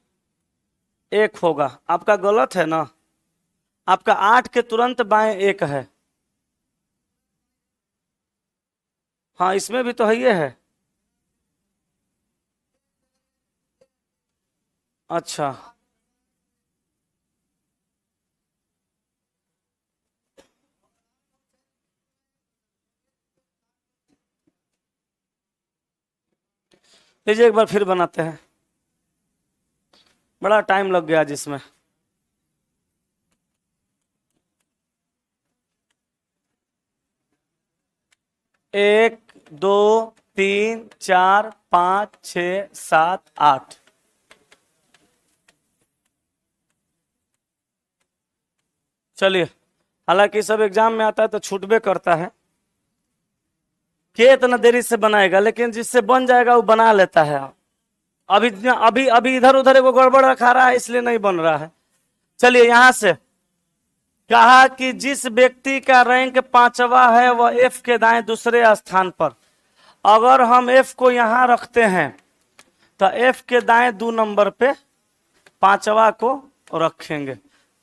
[SPEAKER 1] 1 होगा। आपका गलत है ना, आपका 8 के तुरंत बाएं 1 है। हाँ, इसमें भी तो है, ये है। अच्छा, लीजिए एक बार फिर बनाते हैं, बड़ा टाइम लग गया जिसमें। एक, दो, 3, 4, 5, 6, 7, 8। चलिए, हालांकि सब एग्जाम में आता है तो छूटबे करता है, के इतना देरी से बनाएगा, लेकिन जिससे बन जाएगा वो बना लेता है। अभी अभी अभी इधर उधर एगो गड़बड़ रखा रहा है, इसलिए नहीं बन रहा है। चलिए, यहां से कहा कि जिस व्यक्ति का रैंक 5वां है वह एफ के दाएं दूसरे स्थान पर। अगर हम एफ को यहां रखते हैं तो एफ के दाएं 2 नंबर पे 5वां को रखेंगे,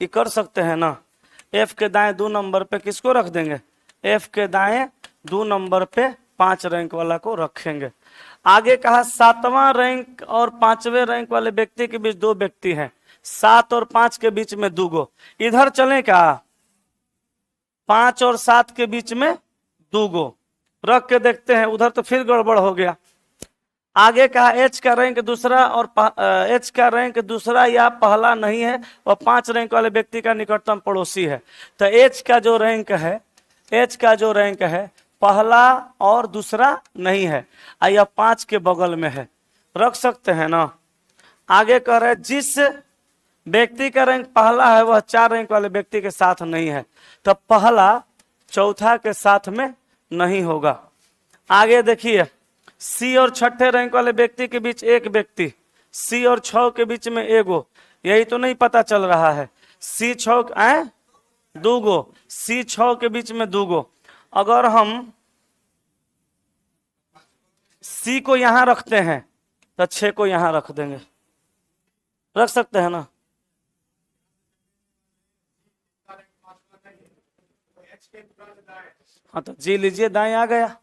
[SPEAKER 1] ये कर सकते हैं ना। एफ के दाएं 2 नंबर पे किसको रख देंगे, एफ के दाएं 2 नंबर पे 5 रैंक वाला को रखेंगे। आगे कहा 7वां रैंक और 5वें रैंक वाले व्यक्ति के बीच 2 व्यक्ति हैं, 7 और 5 के बीच में 2 गो। इधर चलें क्या, 5 और 7 के बीच में 2 गो रख के देखते हैं, उधर तो फिर गड़बड़ हो गया। आगे कहा एच का रैंक दूसरा और एच का रैंक दूसरा या पहला नहीं है और 5 रैंक वाले व्यक्ति का निकटतम पड़ोसी है। तो एच का जो रैंक है, एच का जो रैंक है पहला और दूसरा नहीं है, या 5 के बगल में है, रख सकते हैं ना। आगे कह रहे जिस व्यक्ति का रैंक पहला है वह 4 रैंक वाले व्यक्ति के साथ नहीं है, तो पहला चौथा के साथ में नहीं होगा। आगे देखिए, सी और 6ठे रैंक वाले व्यक्ति के बीच 1 व्यक्ति, सी और 6 के बीच में 1 गो, यही तो नहीं पता चल रहा है। सी 6 2 गो, सी 6 के बीच में 2 गो। अगर हम सी को यहां रखते हैं तो 6 को यहां रख देंगे, रख सकते हैं ना। हाँ, तो जी लीजिए, दाएं आ गया।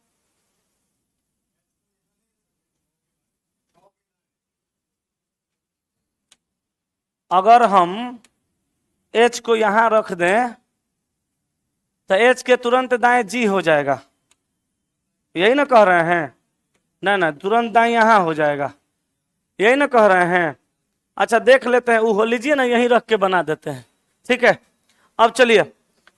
[SPEAKER 1] अगर हम H को यहां रख दें तो H के तुरंत दाएं जी हो जाएगा, यही ना कह रहे हैं, ना तुरंत दाएं यहां हो जाएगा, यही ना कह रहे हैं। अच्छा, देख लेते हैं, वो हो लीजिए ना, यहीं रख के बना देते हैं, ठीक है। अब चलिए,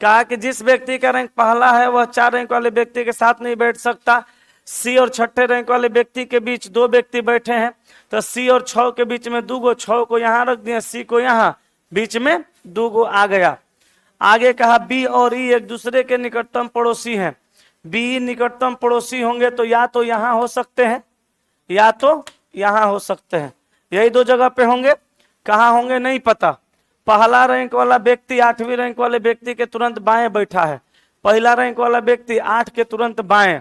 [SPEAKER 1] कहा कि जिस व्यक्ति का रैंक पहला है वह 4 रैंक वाले व्यक्ति के साथ नहीं बैठ सकता। सी और छठे रैंक वाले व्यक्ति के बीच 2 व्यक्ति बैठे हैं, तो सी और 6 के बीच में 2 गो, 6 को यहाँ रख दिया, सी को यहाँ, बीच में 2 गो आ गया। आगे कहा बी और ई एक दूसरे के निकटतम पड़ोसी हैं। बी निकटतम पड़ोसी होंगे तो या तो यहाँ हो सकते हैं या तो यहाँ हो सकते हैं, यही 2 जगह पे होंगे। कहाँ होंगे नहीं पता। पहला रैंक वाला व्यक्ति 8वीं रैंक वाले व्यक्ति के तुरंत बाएं बैठा है। पहला रैंक वाला व्यक्ति 8 के तुरंत बाएं,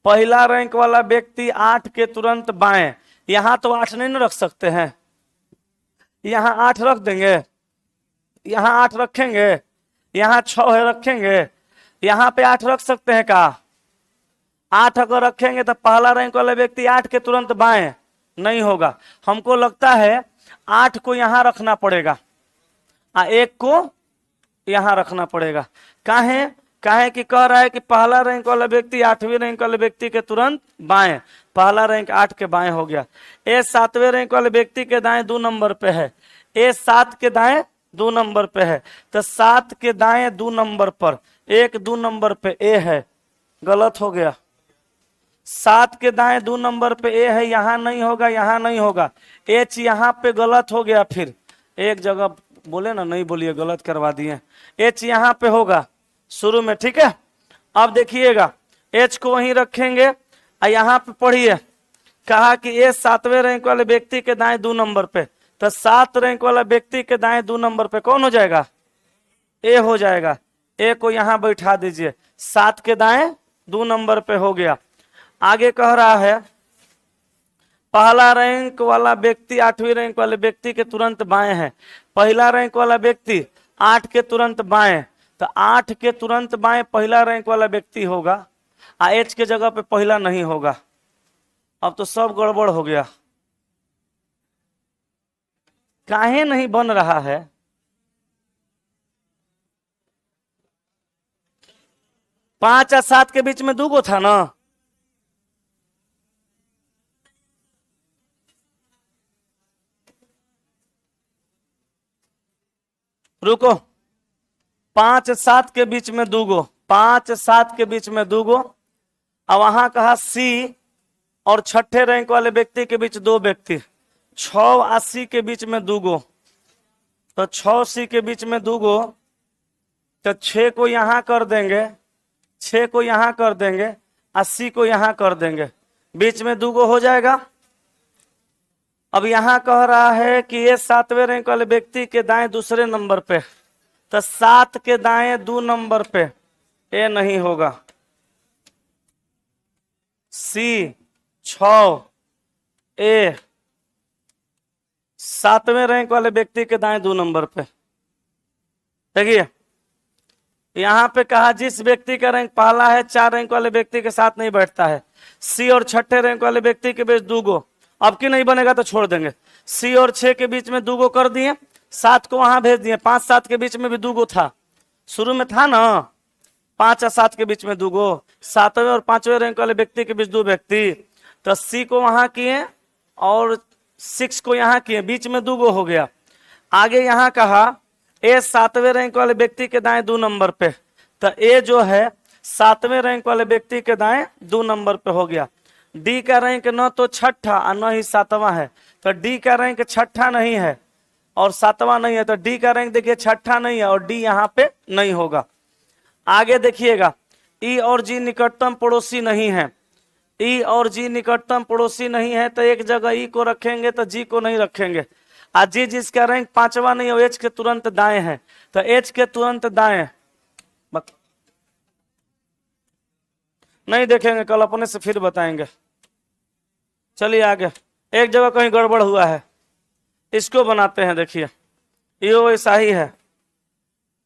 [SPEAKER 1] पहला रैंक वाला व्यक्ति 8 के तुरंत बाएं। यहां तो 8 नहीं ना रख सकते हैं, यहां 8 रख देंगे, यहां 8 रखेंगे, यहां 6 है रखेंगे, यहां पे 8 रख सकते हैं का? 8 अगर रखेंगे तो पहला रैंक वाला व्यक्ति 8 के तुरंत बाएं नहीं होगा। हमको लगता है 8 को यहां रखना पड़ेगा और 1 को यहां रखना पड़ेगा। काहे कि कह रहा है कि पहला रैंक वाला व्यक्ति 8वीं रैंक वाले व्यक्ति के तुरंत बाएं, पहला रैंक 8 के बाएं हो गया। ए 7वें रैंक वाले व्यक्ति के दाएं 2 नंबर पे है, ए 7 के दाएं 2 नंबर पे है, तो 7 के दाएं 2 नंबर पर, 1 2 नंबर पे ए है, गलत हो गया। 7 के दाएं 2 नंबर पे ए है, यहां नहीं होगा, यहां नहीं होगा। एच यहां पे गलत हो गया, फिर एक जगह बोले ना, नहीं बोलिए, गलत करवा दिए। एच यहां पे होगा शुरू में, ठीक है। अब देखिएगा एच को वहीं रखेंगे और यहां पे पढ़िए, कहा कि ए 7वें रैंक वाले व्यक्ति के दाएं 2 नंबर पे, तो 7 रैंक वाला व्यक्ति के दाएं 2 नंबर पे कौन हो जाएगा? ए हो जाएगा। ए को यहां बैठा दीजिए, 7 के दाएं 2 नंबर पे हो गया। आगे कह रहा है पहला रैंक वाला व्यक्ति 8वीं रैंक वाले व्यक्ति के तुरंत बाएं है। पहला रैंक वाला व्यक्ति 8 के तुरंत बाएं, तो 8 के तुरंत बाएं पहला रैंक वाला व्यक्ति होगा, एच के जगह पे पहला नहीं होगा। अब तो सब गड़बड़ हो गया, काहे नहीं बन रहा है? पांच और 7 के बीच में 2 गो था ना, रुको, 5 7 के बीच में 2 गो, 5 7 के बीच में 2 गो। अब वहां कहा सी और छठे रैंक वाले व्यक्ति के बीच 2 व्यक्ति, 6 80 के बीच में 2 गो, तो 6 सी के बीच में 2 गो, तो 6 को यहां कर देंगे, 6 को यहां कर देंगे, 80 को यहां कर देंगे, बीच में 2 गो हो जाएगा। अब यहां कह रहा है कि ये 7वें रैंक वाले व्यक्ति के दाएं दूसरे नंबर पे, तो 7 के दाएं 2 नंबर पे ए नहीं होगा। सी 6 ए 7वें रैंक वाले व्यक्ति के दाएं 2 नंबर पे। देखिए यहां पे कहा जिस व्यक्ति का रैंक पहला है 4 रैंक वाले व्यक्ति के साथ नहीं बैठता है। सी और छठे रैंक वाले व्यक्ति के बीच 2 गो, अब की नहीं बनेगा तो छोड़ देंगे। सी और 6 के बीच में 2 गो कर दिए, 7 को वहां भेज दिए। 5 7 के बीच में भी 2 गो था, शुरू में था ना, 5 और 7 के बीच में 2 गो, 7वें और 5वें रैंक वाले व्यक्ति के बीच 2 व्यक्ति, तो सी को वहां किए और 6 को यहां किए, बीच में 2 गो हो गया। आगे यहां कहा ए 7वें रैंक वाले व्यक्ति के दाएं 2 नंबर पे, तो ए जो है 7वें रैंक वाले व्यक्ति के दाएं 2 नंबर पे हो गया। डी का रैंक न तो छठा और न ही 7वां है, तो डी का रैंक छठा नहीं है और 7वां नहीं है, तो डी का रैंक देखिए छठा नहीं है और डी यहां पे नहीं होगा। आगे देखिएगा ई और जी निकटतम पड़ोसी नहीं है, ई और जी निकटतम पड़ोसी नहीं है, तो एक जगह ई को रखेंगे तो जी को नहीं रखेंगे। आज जी जिसका रैंक 5वां नहीं है एच के तुरंत दाएं है, तो एच के तुरंत दाएं नहीं देखेंगे, कल अपने से फिर बताएंगे। चलिए आगे, एक जगह कहीं गड़बड़ हुआ है, इसको बनाते हैं। देखिए ये वैसा ही है,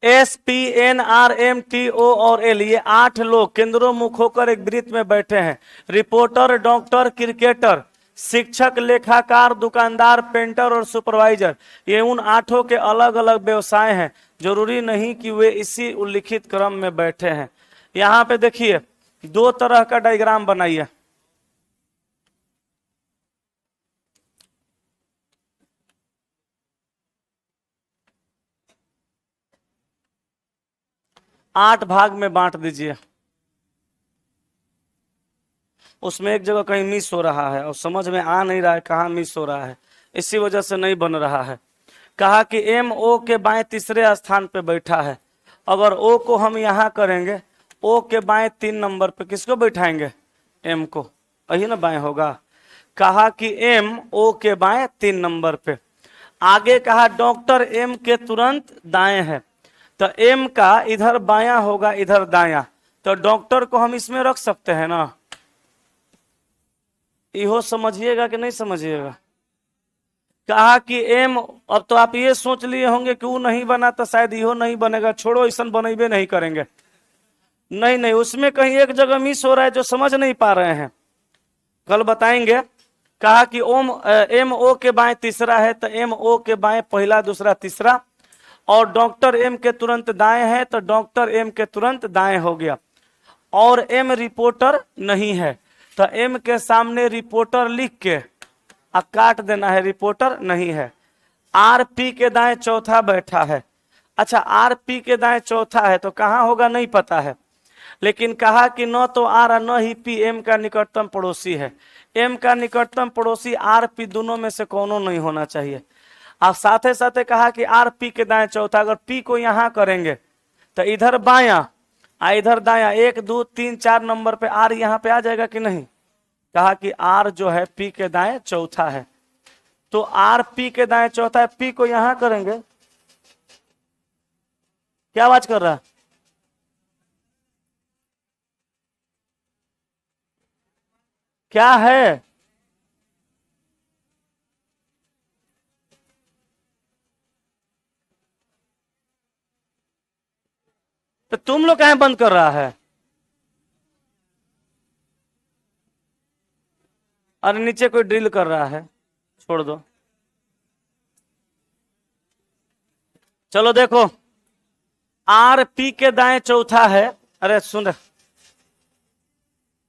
[SPEAKER 1] SPNRMTO और एल, ये 8 लोग केंद्रोन्मुख होकर एक वृत्त में बैठे हैं। रिपोर्टर, डॉक्टर, क्रिकेटर, शिक्षक, लेखाकार, दुकानदार, पेंटर और सुपरवाइजर, ये उन 8 के अलग अलग व्यवसाय हैं, जरूरी नहीं कि वे इसी उल्लिखित क्रम में बैठे हैं। यहाँ पे देखिए 2 तरह का डायग्राम बनाइए। 8 भाग में बांट दीजिए। उसमें एक जगह कहीं मिस हो रहा है और समझ में आ नहीं रहा है कहाँ मिस हो रहा है, इसी वजह से नहीं बन रहा है। कहा कि एम ओ के बाएं तीसरे स्थान पे बैठा है। अगर ओ को हम यहाँ करेंगे, ओ के बाएं 3 नंबर पे किसको बैठाएंगे? एम को, यही ना बाएं होगा। कहा कि एम ओ के बाएं 3 नंबर पे। आगे कहा डॉक्टर एम के तुरंत दाएं है, तो एम का इधर बायां होगा, इधर दायां, तो डॉक्टर को हम इसमें रख सकते हैं ना। इहो समझिएगा कि नहीं समझिएगा। कहा कि एम, अब तो आप ये सोच लिए होंगे कि वो नहीं बना तो शायद इहो नहीं बनेगा, छोड़ो ऐसा बनेबे नहीं करेंगे। नहीं नहीं, उसमें कहीं एक जगह मिस हो रहा है जो समझ नहीं पा रहे हैं, कल बताएंगे। कहा कि एम ओ के बाएं तीसरा है, तो एम ओ के बाएं पहला दूसरा तीसरा, और डॉक्टर एम के तुरंत दाएं है तो डॉक्टर एम के तुरंत दाएं हो गया। और एम रिपोर्टर नहीं है, तो एम के सामने रिपोर्टर लिख के काट देना है, रिपोर्टर नहीं है। आर पी के दाएं चौथा बैठा है। अच्छा, आर पी के दाएं चौथा है तो कहाँ होगा नहीं पता है, लेकिन कहा कि न तो आर और न ही पी एम का निकटतम पड़ोसी है। एम का निकटतम पड़ोसी आर पी दोनों में से कोनो नहीं होना चाहिए। अब साथे साथे कहा कि आर पी के दाएं चौथा, अगर पी को यहाँ करेंगे तो इधर बायां इधर दायां, 1 2 3 4 नंबर पे आर यहाँ पे आ जाएगा कि नहीं। कहा कि आर जो है पी के दाएं चौथा है, तो आर पी के दाएं चौथा है, पी को यहां करेंगे। क्या आवाज कर रहा है? क्या है? तो तुम लोग कहीं बंद कर रहा है? अरे नीचे कोई ड्रिल कर रहा है, छोड़ दो। चलो देखो, आर पी के दाएं चौथा है। अरे सुन,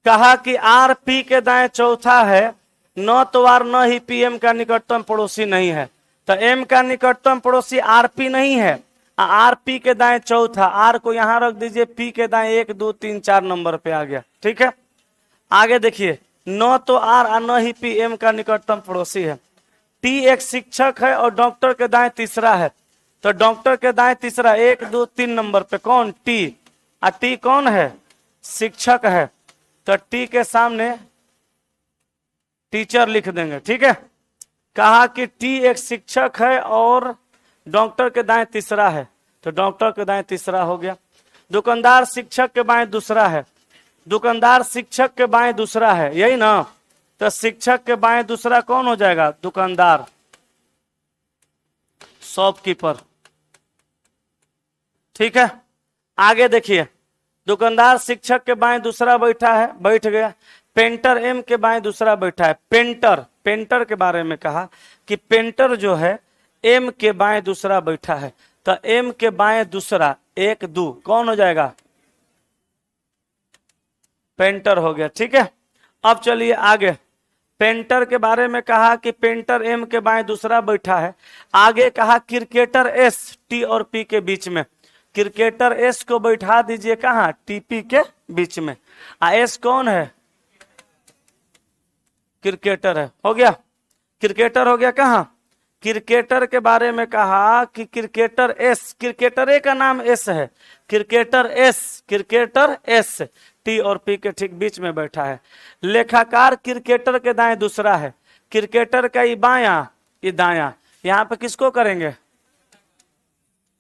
[SPEAKER 1] कहा कि आर पी के दाएं चौथा है, न तो आर न ही पी एम का निकटतम पड़ोसी नहीं है, तो एम का निकटतम पड़ोसी आर पी नहीं है। आर पी के दाएं चौथा, आर को यहां रख दीजिए, पी के दाएं 1 2 3 4 नंबर पे आ गया। ठीक है, आगे देखिए, न तो आर और न ही पी एम का निकटतम पड़ोसी है। टी एक शिक्षक है और डॉक्टर के दाएं तीसरा है, तो डॉक्टर के दाएं तीसरा 1 2 3 नंबर पे कौन? टी। और टी कौन है? शिक्षक है, तो टी के सामने टीचर लिख देंगे। ठीक है, कहा कि टी एक शिक्षक है और डॉक्टर के दाएं तीसरा है, तो डॉक्टर के दाएं तीसरा हो गया। दुकानदार शिक्षक के बाएं दूसरा है, दुकानदार शिक्षक के बाएं दूसरा है, यही ना, तो शिक्षक के बाएं दूसरा कौन हो जाएगा? दुकानदार, शॉपकीपर। ठीक है, आगे देखिए, दुकानदार शिक्षक के बाएं दूसरा बैठा है, बैठ गया। पेंटर एम के बाएं दूसरा बैठा है। पेंटर, पेंटर के बारे में कहा कि पेंटर जो है एम के बाएं दूसरा बैठा है, तो एम के बाएं दूसरा 1 2 कौन हो जाएगा? पेंटर हो गया। ठीक है, अब चलिए आगे, पेंटर के बारे में कहा कि पेंटर एम के बाएं दूसरा बैठा है। आगे कहा क्रिकेटर एस टी और पी के बीच में, क्रिकेटर एस को बैठा दीजिए कहाँ? टीपी के बीच में। एस कौन है? क्रिकेटर है, हो गया, क्रिकेटर हो गया। कहाँ? क्रिकेटर के बारे में कहा कि क्रिकेटर एस, क्रिकेटर ए का नाम एस है, cricketer S, cricketer S T और पी के ठीक बीच में बैठा है। लेखाकार क्रिकेटर के दाएं दूसरा है, क्रिकेटर का ये बायां ये दायां, यहां पे किसको करेंगे?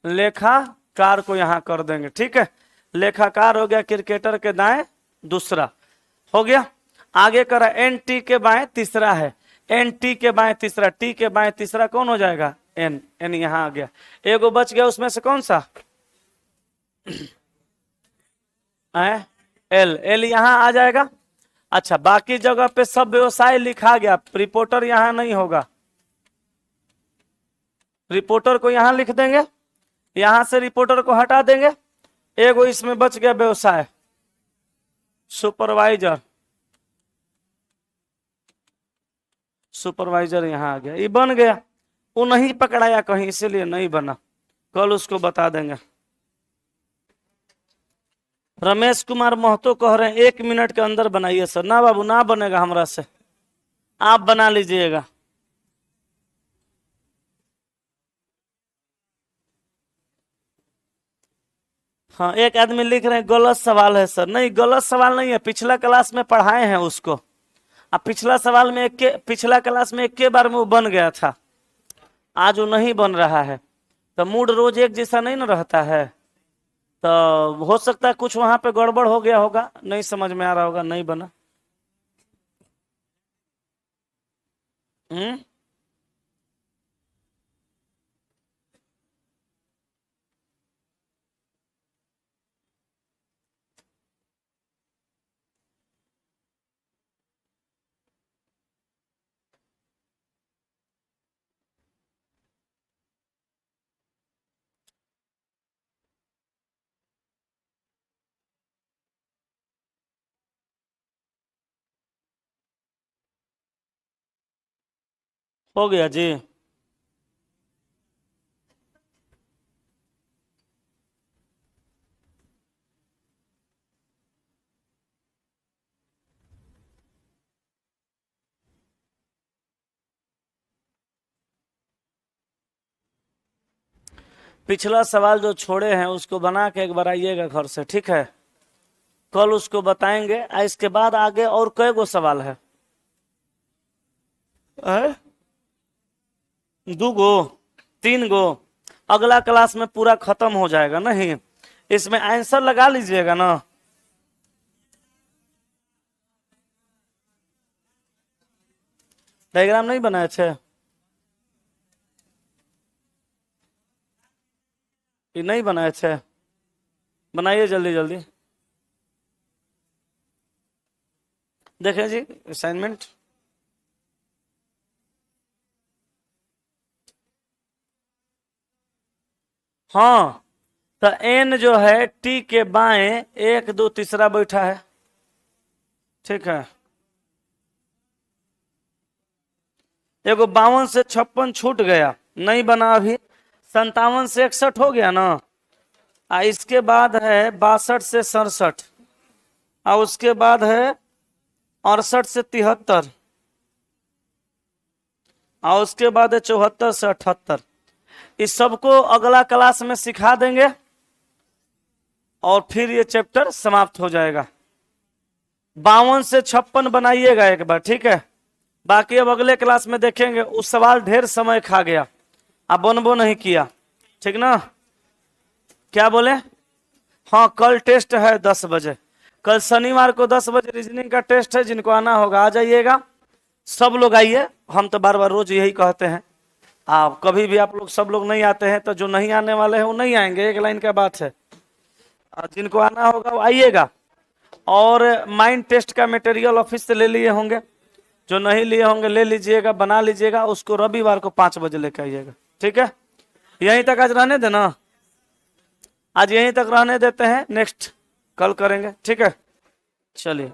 [SPEAKER 1] लेखाकार को यहां कर देंगे। ठीक है, लेखाकार हो गया क्रिकेटर के दाएं दूसरा, हो गया। आगे करा एन टी के बाएं तीसरा है, एन टी के बाएं तीसरा, टी के बाएं तीसरा कौन हो जाएगा? एन, एन यहां आ गया, एगो बच गया, उसमें से कौन सा? एल, एल यहां आ जाएगा। अच्छा, बाकी जगह पे सब व्यवसाय लिखा गया, रिपोर्टर यहां नहीं होगा, रिपोर्टर को यहां लिख देंगे, यहां से रिपोर्टर को हटा देंगे। एगो इसमें बच गया व्यवसाय, सुपरवाइजर, सुपरवाइजर यहां आ गया, ये बन गया। वो नहीं पकड़ाया कहीं, इसीलिए नहीं बना, कल उसको बता देंगे। रमेश कुमार महतो कह रहे हैं 1 मिनट के अंदर बनाइए सर। ना बाबू ना बनेगा हमरा से, आप बना लीजिएगा। हाँ, एक आदमी लिख रहे हैं गलत सवाल है सर। नहीं, गलत सवाल नहीं है, पिछला क्लास में पढ़ाए हैं उसको। अब पिछला सवाल में पिछला क्लास में एक के बार में वो बन गया था, आज वो नहीं बन रहा है। तो मूड रोज एक जैसा नहीं ना रहता है, तो हो सकता है कुछ वहां पे गड़बड़ हो गया होगा, नहीं समझ में आ रहा होगा, नहीं बना। हम्म। हो गया जी। पिछला सवाल जो छोड़े हैं उसको बना के एक बार आइएगा घर से, ठीक है? कल उसको बताएंगे। इसके बाद आगे और कई गो सवाल है? 2 गो, 3 गो। अगला क्लास में पूरा खत्म हो जाएगा। नहीं, इसमें आंसर लगा लीजिएगा ना। डायग्राम नहीं बनाए थे? ये नहीं बनाए थे? बनाइए जल्दी जल्दी। देखें जी असाइनमेंट। हाँ, तो एन जो है टी के बाएं 1 2 तीसरा बैठा है, ठीक है? एगो 52 से 56 छूट गया, नहीं बना अभी। 57 से 61 हो गया ना। इसके बाद है 62 से 67, और उसके बाद है 68 से 73, और उसके बाद है 74 से 78। इस सबको अगला क्लास में सिखा देंगे और फिर ये चैप्टर समाप्त हो जाएगा। 52 से 56 बनाइएगा एक बार, ठीक है? बाकी अब अगले क्लास में देखेंगे। उस सवाल ढेर समय खा गया, अब बनबो नहीं किया, ठीक ना? क्या बोले? हाँ, कल टेस्ट है 10 बजे। कल शनिवार को 10 बजे रीजनिंग का टेस्ट है। जिनको आना होगा आ जाइएगा, सब लोग आइए। हम तो बार बार रोज यही कहते हैं। आप कभी भी आप लोग सब लोग नहीं आते हैं, तो जो नहीं आने वाले हैं वो नहीं आएंगे, एक लाइन का बात है। जिनको आना होगा वो आइएगा। और माइंड टेस्ट का मटेरियल ऑफिस से ले लिए होंगे, जो नहीं लिए होंगे ले लीजिएगा, बना लीजिएगा। उसको रविवार को 5 बजे लेकर आइएगा, ठीक है? यहीं तक आज रहने देना, आज यहीं तक रहने देते हैं, नेक्स्ट कल करेंगे, ठीक है? चलिए।